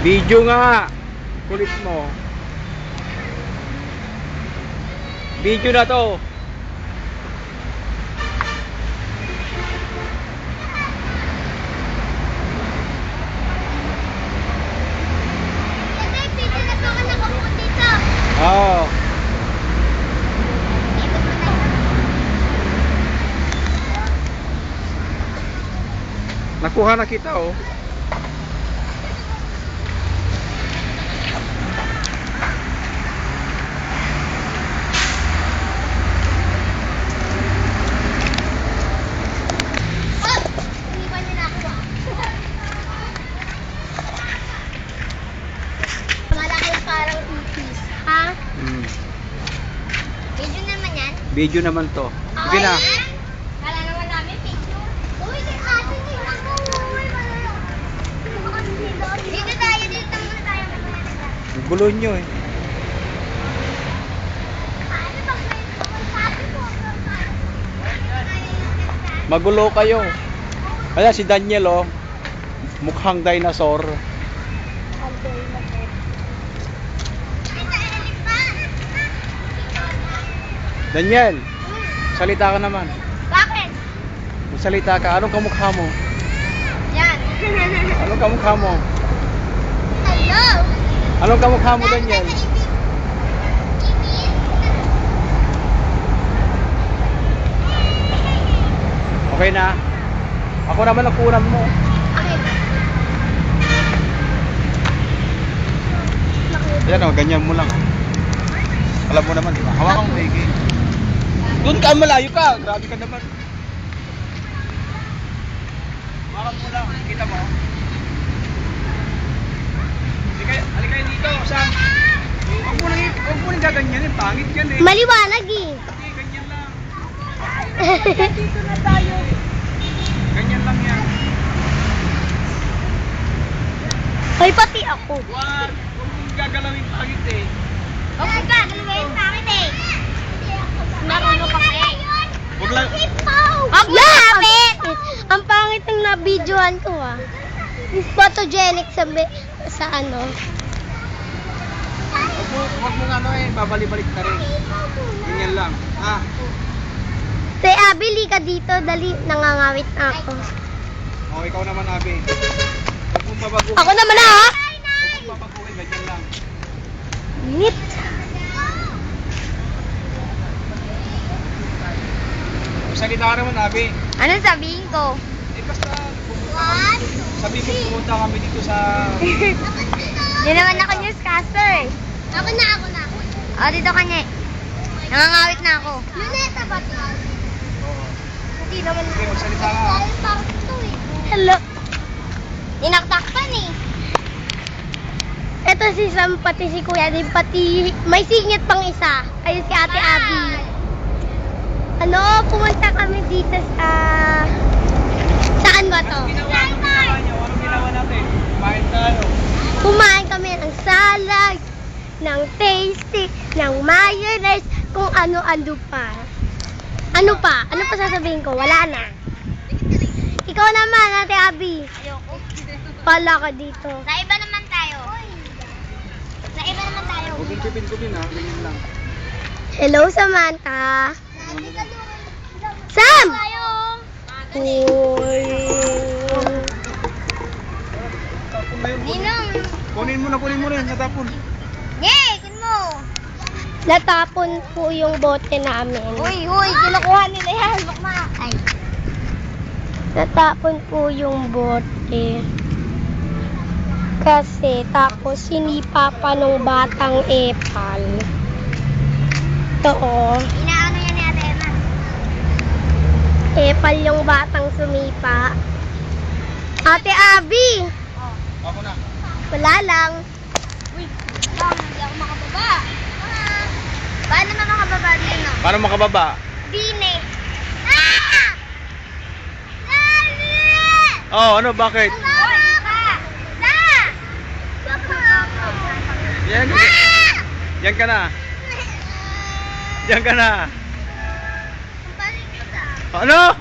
Video nga. Kulit mo. Video na to. Oo. Nakuha na kita oh. Video naman to. Sige na. Kala naman namin picture. Uy, ate ni ako. Dito tayo, dito muna tayo. Gulo nyo eh. Magulo kayo. Kaya si Daniel oh. Mukhang dinosaur. Daniel, salita ka naman. Bakit? Salita ka. Anong kamukha mo? Yan. Anong kamukha mo? Hello. Anong kamukha mo, Daniel? Okay na. Ako naman ang kunan mo. Yan o, ganyan mo lang. Alam mo naman, di ba? Hawakan mo maigi. Doon ka, malayo ka. Grabe ka naman. Hawakan mo lang. Kita mo. Halika dito, Sam. Huwag mo nang gaganyanin. Pangit yan eh. Maliwanag eh. Hindi, ganyan lang. Dito na tayo. Ganyan lang yan. Hoy, pati ako. Huwag mong gagalawin pangit eh. Huwag mo ka, galawin pangit eh. Naruno ka pa eh. Huwag lang. Huwag lapit! Ang pangit ng nabidyohan ko ah. Photogenic sa ano. Huwag mong ano eh, babalik-balik na rin. Ganyan lang. Ah. Say, Abby, lika dito. Dali, nangangawit na ako. Oh, ikaw naman, Abi. Huwag mong babaguhin. Ako naman ah! Huwag mong babaguhin, ganyan lang. Init. Salita ka naman, Abi. Anong sabihin ko? Eh, basta sabihin mo pumunta kami dito sa... Hindi naman ako newscaster eh. Ako na. O, dito ka niya. Nangangawit na ako. Luneta ba ito? Oo. Hindi naman. Sige, magsalita ka. Hello. Tinaktakpan eh. Ito si Sam, pati si Kuya, din pati may singit pang isa. Ayun si Ate Abby. Ano, pumunta kami dito sa... Saan ba to? Anong ginawa niyo? Anong ginawa natin? Kumain tayo. Kumain kami ng salad, ng tasty, ng mayonnaise, kung ano-ano pa. Ano pa? Ano pa sasabihin ko? Wala na. Ikaw naman, Ate Abby. Ayoko. Pala ka dito. Sa iba naman tayo. Huwag mong kupin-kupin ha, ganyan lang. Hello, Samantha. Sam! Uy. Tapon na yun. Ninong. Kunin mo na yan sa tapon. Yay! Kun mo. Natapon po yung bote namin. Uy, kinukuha nila yan. Bakma. Ay. Natapon po yung bote. Kasi tapos sinipa pa nung batang epal. Oo. Inaano yan ni Ate Emma. Epal yung batang sumipa. Ate Abby! Ako na. Wala lang. Uy, hindi ako makababa. Paano na makababa din, no? Paano makababa? Dine. Ah! Dali! Oh, ano, bakit? Uy, pa! Da! Yan. Yan ka na. Yan ka na. Balik ka. Ano?